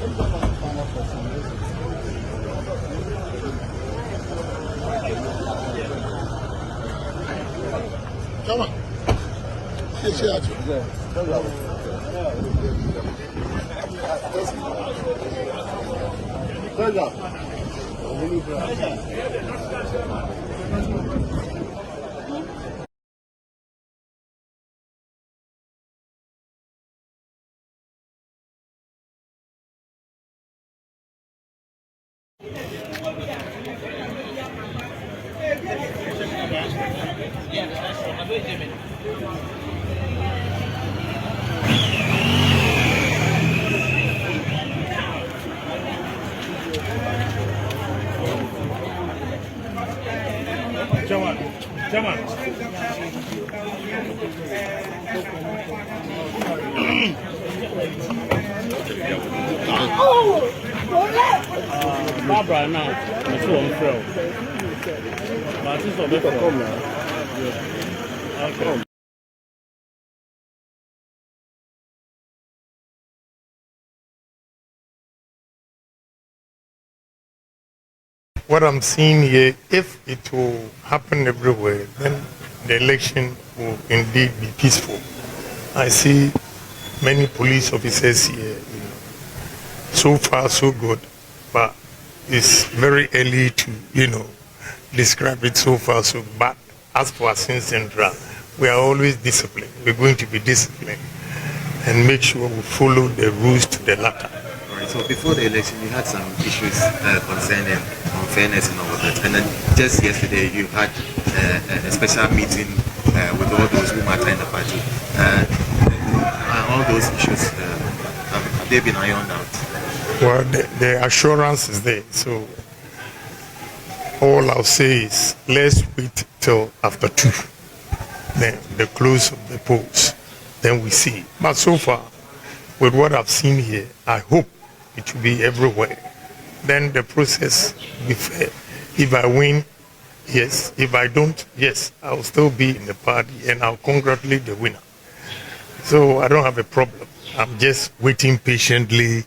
Come on. Yes, yes. Come on. Barbara now, it's one throw. But it's on the phone now. Okay. What I'm seeing here, if it will happen everywhere, then the election will indeed be peaceful. I see many police officers here. So far, so good, but it's very early to, describe it so far, so bad. As for Asin Central, we are always disciplined. We're going to be disciplined and make sure we follow the rules to the letter. All right, so before the election, you had some issues concerning unfairness and all that. And then just yesterday, you had a special meeting with all those who matter in the party. All those issues, have they been ironed out? Well, the assurance is there. So all I'll say is let's wait till after 2, then the close of the polls, then we see. But so far, with what I've seen here, I hope it will be everywhere. Then the process will be fair. If I win, yes. If I don't, yes, I'll still be in the party and I'll congratulate the winner. So I don't have a problem. I'm just waiting patiently,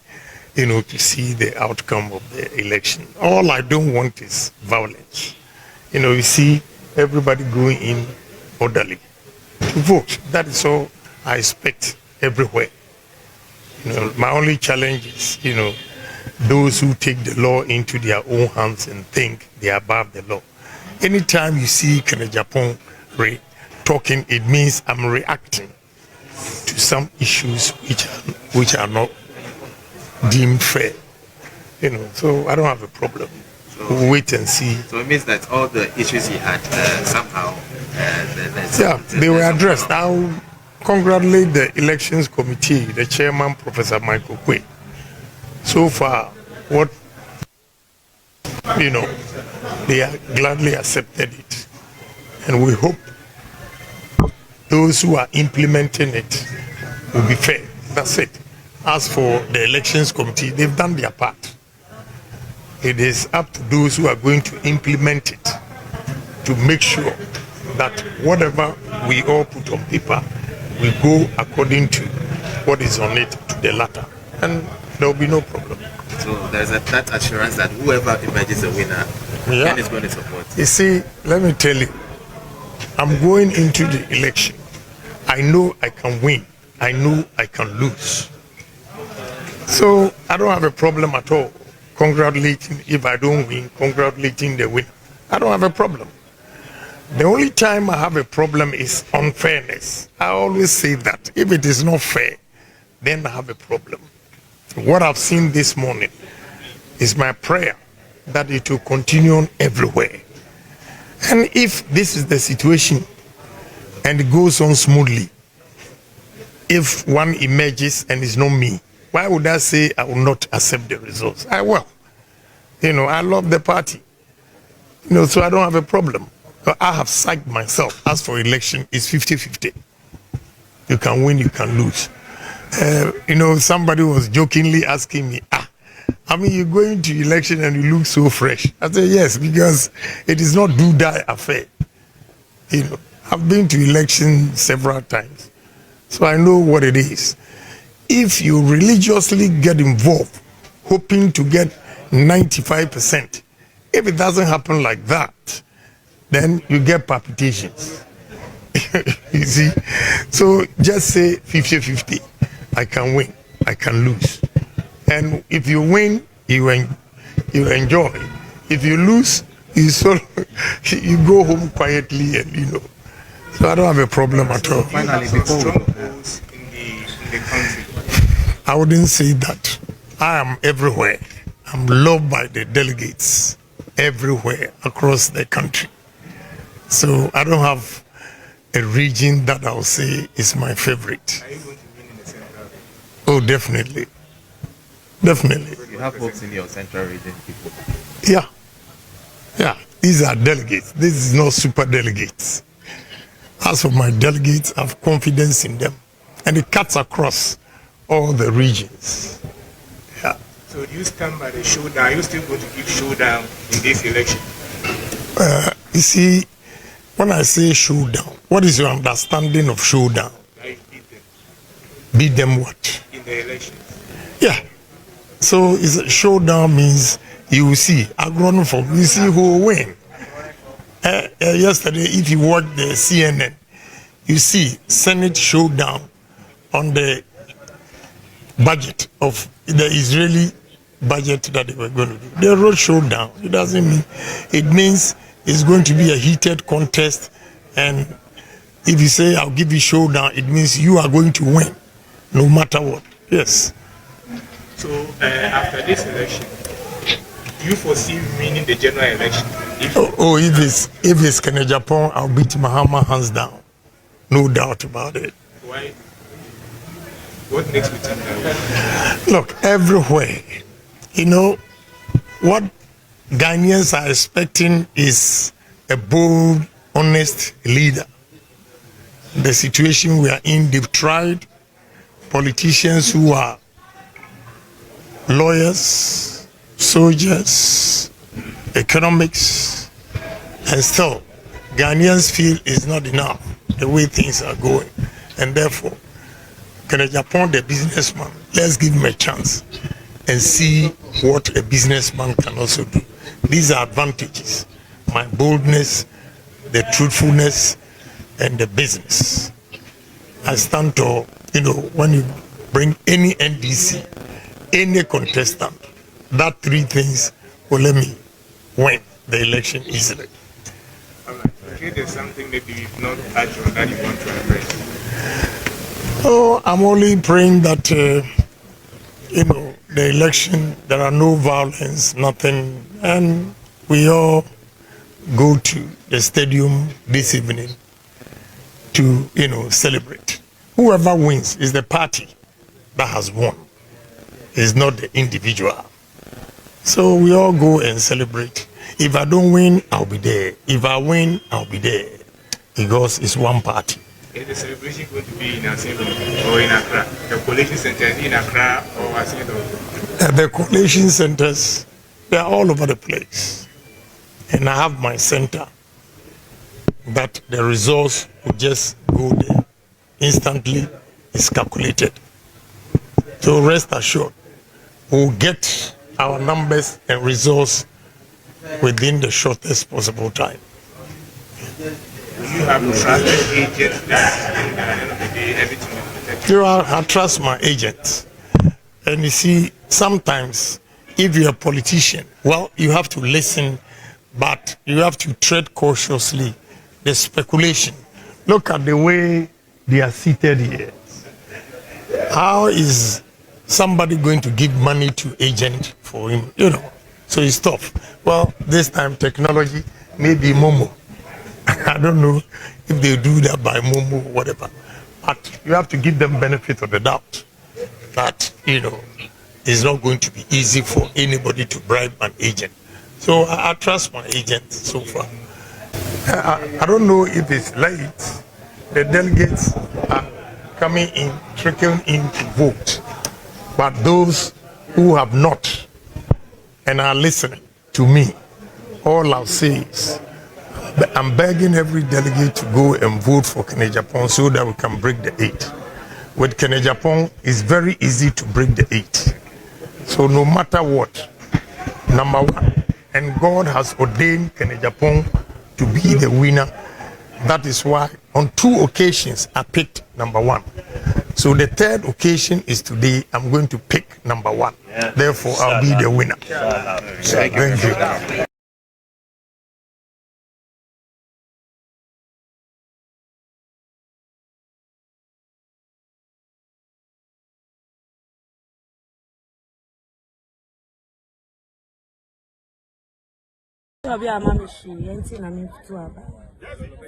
to see the outcome of the election. All I don't want is violence. You see everybody going in orderly to vote. That is all I expect everywhere. My only challenge is, those who take the law into their own hands and think they are above the law. Anytime you see Kenneth Japan talking, it means I'm reacting to some issues which are not deemed fair. So I don't have a problem. So we'll wait and see. So it means that all the issues he had somehow they were addressed. I'll congratulate the elections committee, the chairman, Professor Michael Quay. So far, what they are gladly accepted it, and we hope those who are implementing it will be fair. That's it. As for the elections committee, they've done their part. It is up to those who are going to implement it to make sure that whatever we all put on paper will go according to what is on it to the latter, and there will be no problem. So there's that assurance that whoever emerges a winner, then is going to support. You see, let me tell you, I'm going into the election. I know I can win. I know I can lose. So I don't have a problem at all congratulating, if I don't win, congratulating the winner. I don't have a problem. The only time I have a problem is unfairness. I always say that. If it is not fair, then I have a problem. What I've seen this morning is my prayer that it will continue on everywhere. And if this is the situation and it goes on smoothly, if one emerges and it's not me, why would I say I will not accept the results? I will. I love the party. So I don't have a problem. I have psyched myself. As for election, it's 50-50. You can win, you can lose. Somebody was jokingly asking me, you're going to election and you look so fresh. I said, yes, because it is not do-die affair. I've been to election several times, so I know what it is. If you religiously get involved hoping to get 95%. If it doesn't happen like that, then you get palpitations. You see? So just say 50-50. I can win, I can lose. And if you win, you enjoy. If you lose, you go home quietly and you know. So I don't have a problem at all. Finally, before we go, in the country. I wouldn't say that. I am everywhere. I'm loved by the delegates everywhere across the country. So I don't have a region that I'll say is my favorite. Are you going to win in the central? Oh, definitely. Definitely. you have hopes in your central region people. Yeah. Yeah. These are delegates. This is not super delegates. As for my delegates, I have confidence in them. And it cuts across all the regions. Yeah. So do you stand by the showdown? Are you still going to give showdown in this election? You see, when I say showdown, what is your understanding of showdown? Now you beat them Beat them what? in the elections. Yeah. So showdown means you will see, you see who will win. Yesterday, if you watch the CNN, you see Senate showdown on the budget of the Israeli budget that they were going to do. They wrote showdown. It doesn't mean, it means it's going to be a heated contest, and if you say I'll give you showdown, it means you are going to win, no matter what. Yes. So after this election, do you foresee winning the general election? If it's Kenya Japan, I'll beat Mahama hands down. No doubt about it. Why? What makes you think that? Look, everywhere, you know, what Ghanaians are expecting is a bold, honest leader. The situation we are in, they've tried politicians who are lawyers, soldiers, economics, and still Ghanaians feel it's not enough the way things are going, and therefore Kenya Japan, the businessman, let's give him a chance and see what a businessman can also do. These are advantages: my boldness, the truthfulness, and the business. I stand to, when you bring any NDC, any contestant, that three things will let me win the election easily. All right. Okay, there's something maybe you've not touched on that you want to address. Oh, I'm only praying that, the election, there are no violence, nothing, and we all go to the stadium this evening to, celebrate. Whoever wins is the party that has won. It's not the individual. So we all go and celebrate. If I don't win, I'll be there. If I win, I'll be there. Because it's one party. Is the celebration going to be in Asedo or in Accra? The collation centers in Accra or Asedo? The collation centers, they are all over the place. And I have my center that the results will just go there. Instantly, it's calculated. So rest assured, we'll get our numbers and results within the shortest possible time. You have trusted agents that at the end of the day, everything is protected. I trust my agents. And you see, sometimes if you're a politician, well, you have to listen, but you have to tread cautiously. The speculation. Look at the way they are seated here. How is somebody going to give money to agent for him? So it's tough. Well, this time technology, maybe Momo. I don't know if they do that by Momo or whatever. But you have to give them benefit of the doubt that, it's not going to be easy for anybody to bribe an agent. So I trust my agent so far. I don't know if it's late. The delegates are coming in, trickling in to vote. But those who have not and are listening to me, all I'll say is, I'm begging every delegate to go and vote for Kenya Japan so that we can break the 8. With Kenya Japan, it's very easy to break the 8. So no matter what, number one, and God has ordained Kenneth Japong to be the winner. That is why on 2 occasions I picked number 1. So the 3rd occasion is today. I'm going to pick number 1. Yeah. Therefore, I'll be the winner. Thank you.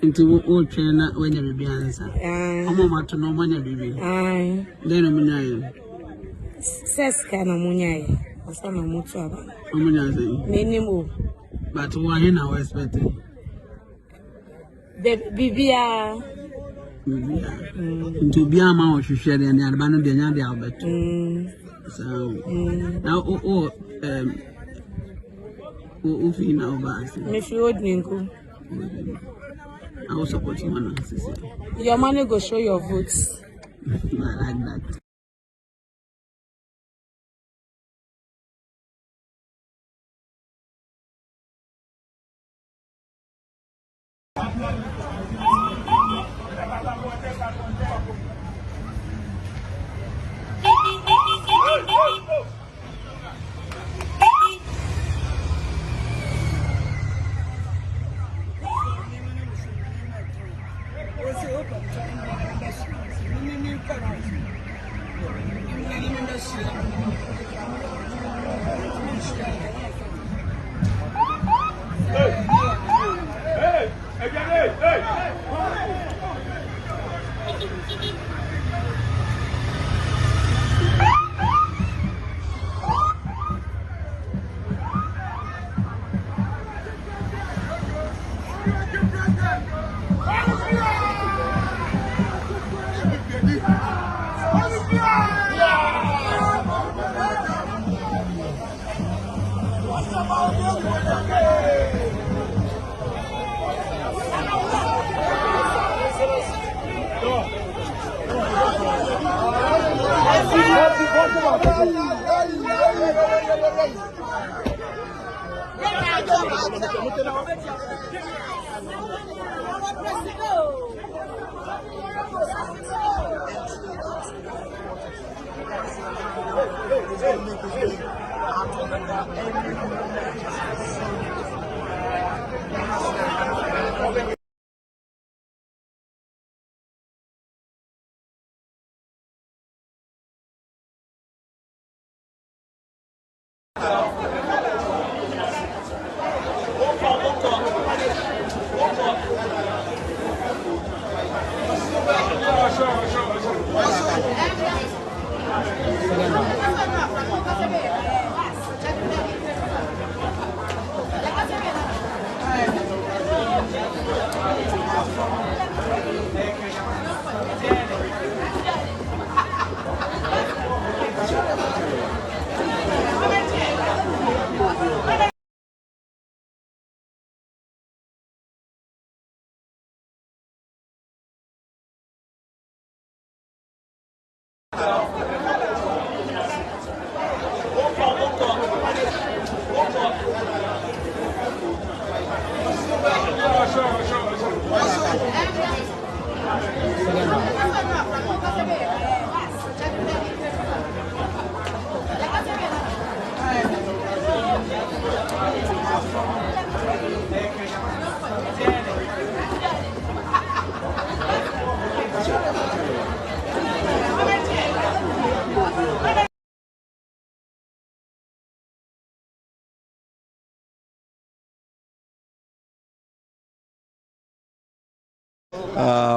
Into what train when you be answer. I'm on to know when you be. Then I'm Says can Munya, or some Mutuaba. Minimo. But why you now expecting? Bibia. To be a mouse, you share and abandon the young Albert. So now, if you know about If you would Ninku, I will support you. Your money go show your votes. I like that.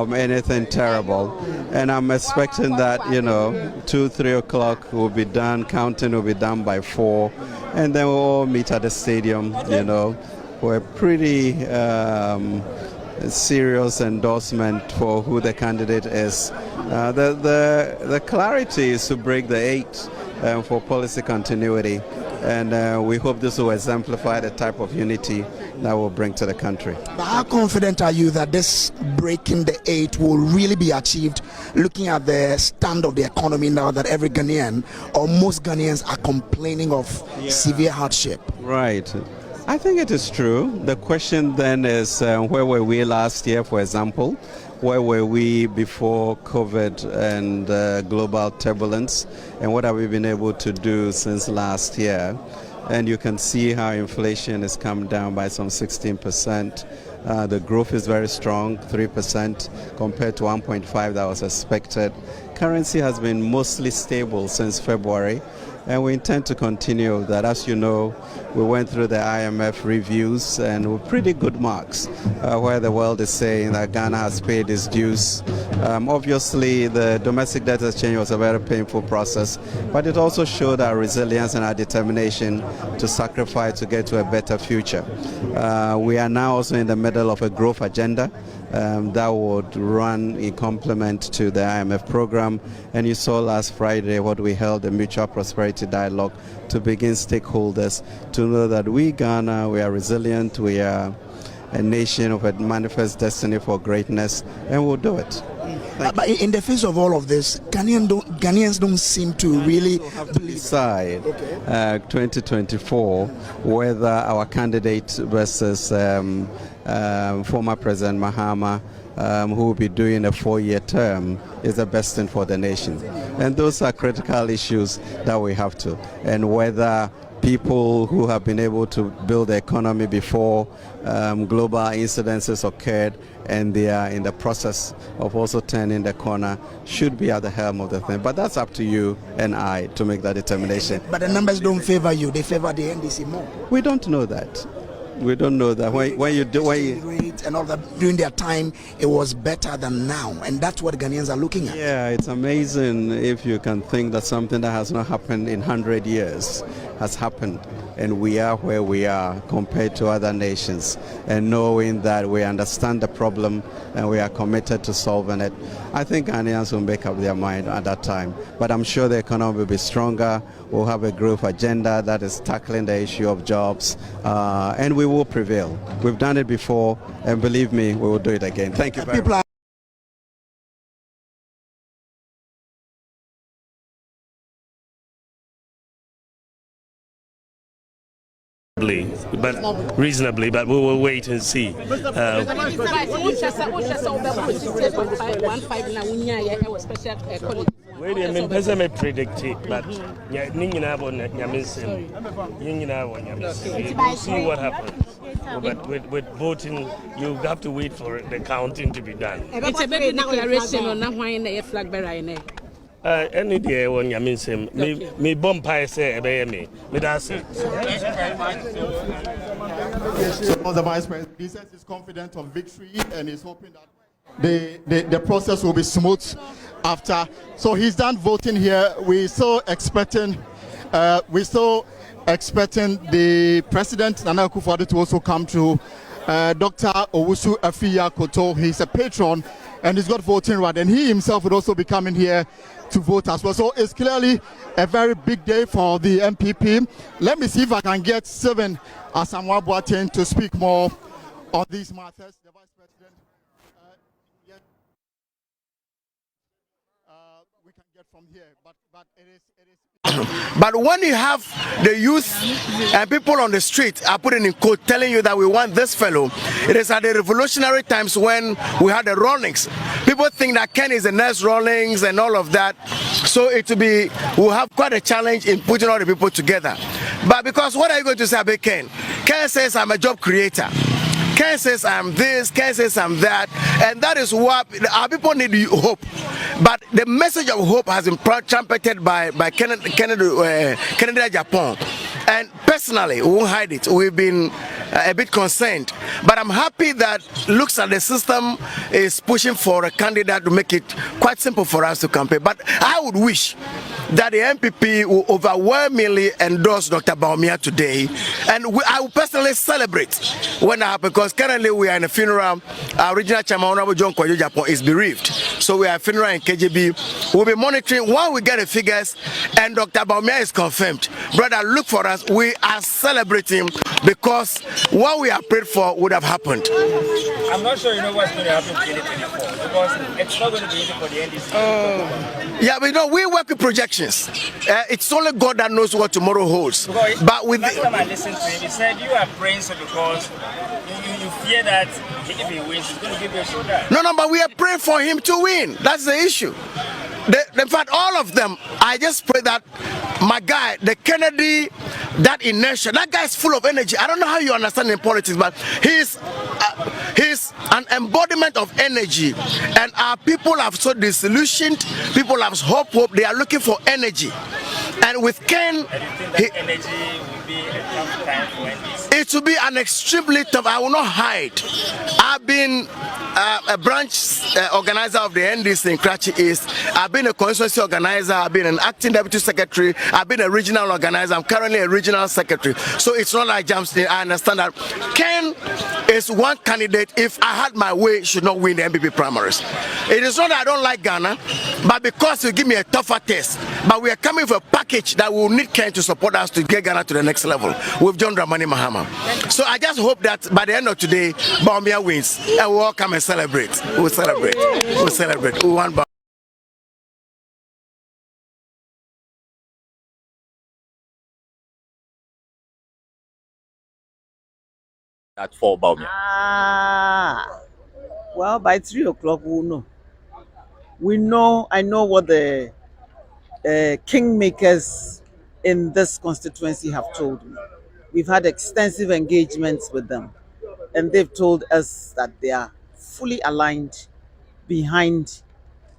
Anything terrible, and I'm expecting that 2-3 o'clock will be done, counting will be done by 4, and then we'll all meet at the stadium for a pretty serious endorsement for who the candidate is. The clarity is to break the 8 for policy continuity. And we hope this will exemplify the type of unity that will bring to the country. But how confident are you that this breaking the 8 will really be achieved, looking at the stand of the economy now that every Ghanaian or most Ghanaians are complaining of severe hardship? Right. I think it is true. The question then is where were we last year, for example? Where were we before COVID and global turbulence? And what have we been able to do since last year? And you can see how inflation has come down by some 16%. The growth is very strong, 3% compared to 1.5% that was expected. Currency has been mostly stable since February, and we intend to continue that. As you know, we went through the IMF reviews and with pretty good marks, where the world is saying that Ghana has paid its dues. Obviously, the domestic debt exchange was a very painful process, but it also showed our resilience and our determination to sacrifice to get to a better future. We are now also in the middle of a growth agenda that would run in complement to the IMF program. And you saw last Friday what we held, a mutual prosperity dialogue, to begin stakeholders to know that we, Ghana, we are resilient, we are a nation of a manifest destiny for greatness, and we'll do it. But in the face of all of this, Ghanaians don't seem to really decide 2024 whether our candidate versus former President Mahama, who will be doing a 4-year term, is the best thing for the nation. And those are critical issues that we have to. And whether people who have been able to build the economy before global incidences occurred and they are in the process of also turning the corner should be at the helm of the thing. But that's up to you and I to make that determination. But the numbers don't favor you, they favor the NDC more. We don't know that. We don't know that. When you and all that during their time, it was better than now, and that's what Ghanaians are looking at. Yeah, it's amazing if you can think that something that has not happened in 100 years has happened, and we are where we are compared to other nations, and knowing that we understand the problem and we are committed to solving it. I think Ghanaians will make up their mind at that time, but I'm sure the economy will be stronger. We'll have a growth agenda that is tackling the issue of jobs, and we will prevail. We've done it before, and believe me, we will do it again. Thank you very much. But reasonably, but we will wait and see. Wait a minute, person may predict it, but we'll see what happens. But with voting, you have to wait for the counting to be done. It's a better declaration on not why the flag bearer in there. Any day when you miss him, me bomb pie say, me that's it. So the Vice President, he says he's confident of victory and is hoping that the process will be smooth after. So he's done voting here. We're still expecting the President Nana Akufo-Addo to also come to. Dr. Owusu Afiya Koto, he's a patron and he's got voting right, and he himself would also be coming here to vote as well. So it's clearly a very big day for the NPP. Let me see if I can get Sylvan Asamoah Boateng to speak more on these matters. The Vice President, we can get from here, but it is. But when you have the youth and people on the street, I put it in quote, telling you that we want this fellow, it is at the revolutionary times when we had the Rawlings. People think that Ken is the next Rawlings and all of that. So we'll have quite a challenge in putting all the people together. But because what are you going to say about Ken? Ken says I'm a job creator. Ken says I'm this, Ken says I'm that, and that is what our people need hope. But the message of hope has been trumpeted by Canada, Japan. And personally, we won't hide it, we've been a bit concerned. But I'm happy that looks at the system is pushing for a candidate to make it quite simple for us to campaign. But I would wish that the NPP will overwhelmingly endorse Dr. Bawumia today. And I will personally celebrate when that happens, because currently we are in a funeral. Our original chairman, Honorable John Kwajo Japan, is bereaved. So we are FINRA and KJB. We'll be monitoring when we get the figures and Dr. Bawumia is confirmed. Brother, look for us. We are celebrating because what we have prayed for would have happened. I'm not sure you know what's going to happen in 2024 because it's not going to be easy for the NDC. Yeah, but we work with projections. It's only God that knows what tomorrow holds. Because but with last time I listened to him, he said you are praying so because you fear that if he wins, he's going to give you a shoulder. No, but we are praying for him to win. That's the issue. In fact, all of them, I just pray that my guy, the Kennedy, that inertia, that guy is full of energy. I don't know how you understand in politics, but he's an embodiment of energy. And our people have so disillusioned, people have hope, they are looking for energy. And with Ken, energy will be a tough time for NDC. It will be an extremely tough. I will not hide. I've been a branch organizer of the NDC in Karachi East. I've been a constituency organizer. I've been an acting deputy secretary. I've been a regional organizer. I'm currently a regional secretary. So it's not like Jamstein. I understand that Ken is one candidate. If I had my way, should not win the NPP primaries. It is not that I don't like Ghana, but because you give me a tougher test. But we are coming with a package that will need Ken to support us to get Ghana to the next level with John Dramani Mahama. So I just hope that by the end of today, Bawumia wins and we'll all come and celebrate. We'll celebrate. We'll celebrate. We want that for Bawumia. Well, by 3 o'clock we'll know. I know what the kingmakers in this constituency have told me. We've had extensive engagements with them, and they've told us that they are fully aligned behind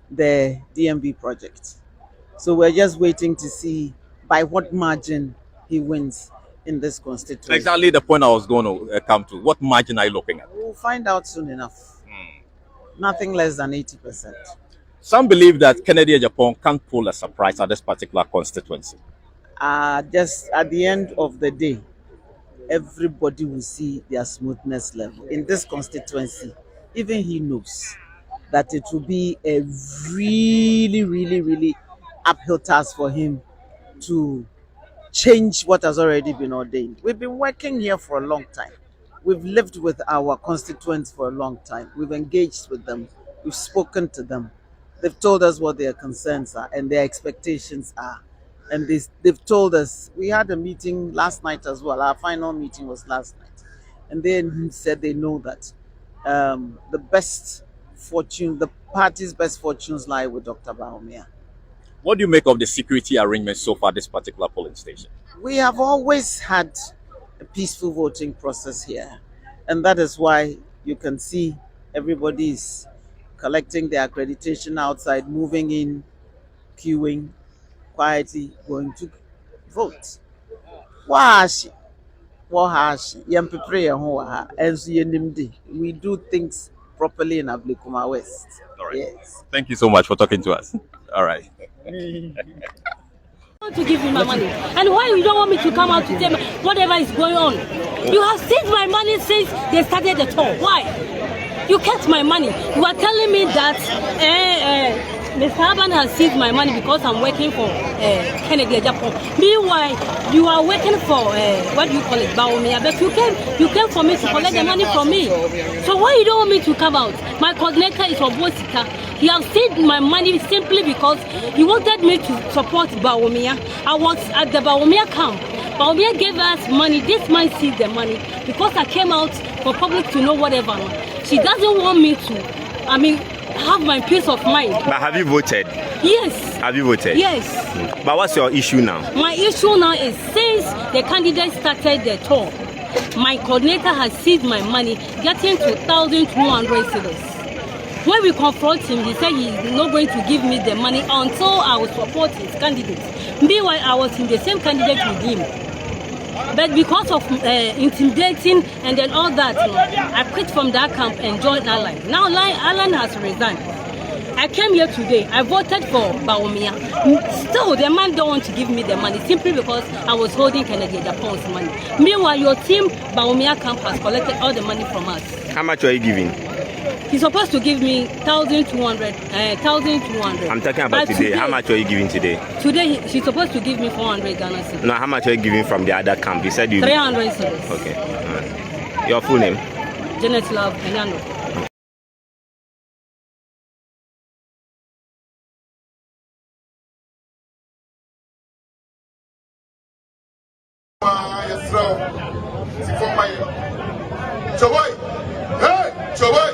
the DMV project. So we're just waiting to see by what margin he wins in this constituency. Exactly the point I was going to come to. What margin are you looking at? We'll find out soon enough. Nothing less than 80%. Some believe that Kennedy Japan can't pull a surprise at this particular constituency. Just at the end of the day, everybody will see their smoothness level. In this constituency, even he knows that it will be a really, really, really uphill task for him to change what has already been ordained. We've been working here for a long time. We've lived with our constituents for a long time. We've engaged with them. We've spoken to them. They've told us what their concerns are and their expectations are. And they've told us, we had a meeting last night as well. Our final meeting was last night. And they said they know that the party's best fortunes lie with Dr. Bawumia. What do you make of the security arrangements so far this particular polling station? We have always had a peaceful voting process here. And that is why you can see everybody is collecting their accreditation outside, moving in, queuing, quietly going to vote. We do things properly in Ablikuma West. All right. Yes. Thank you so much for talking to us. All right. To give me my money, and why you don't want me to come out to tell me whatever is going on? You have seized my money since they started the tour. Why? You kept my money. You are telling me that Mr. Aban has seized my money because I'm working for Kennedy Japan. Meanwhile, you are working for what do you call it, Bawumia? But you came for me to collect the money from me. So why you don't want me to come out? My coordinator is Obosika. He has seized my money simply because he wanted me to support Bawumia. I was at the Bawumia camp. Bawumia gave us money. This man seized the money because I came out for public to know whatever. She doesn't want me to, have my peace of mind. But have you voted? Yes. Have you voted? Yes. But what's your issue now? My issue now is since the candidate started the tour, my coordinator has seized my money, getting to 1,200 cedis. When we confront him, he said he is not going to give me the money until I will support his candidate. Meanwhile, I was in the same candidate with him. But because of intimidating and then all that, I quit from that camp and joined Alan. Now Alan has resigned. I came here today. I voted for Bawumia. Still, the man don't want to give me the money simply because I was holding Kennedy Japan's money. Meanwhile, your team, Bawumia camp, has collected all the money from us. How much are you giving? He's supposed to give me 1,200. 1,200. I'm talking about today. How much are you giving today? Today, she's supposed to give me 400 Ghana cedis. No, how much are you giving from the other camp? You said you... 300 cedis. Okay. Your full name? Janet Love Enyano. Choboy! Hey! Choboy!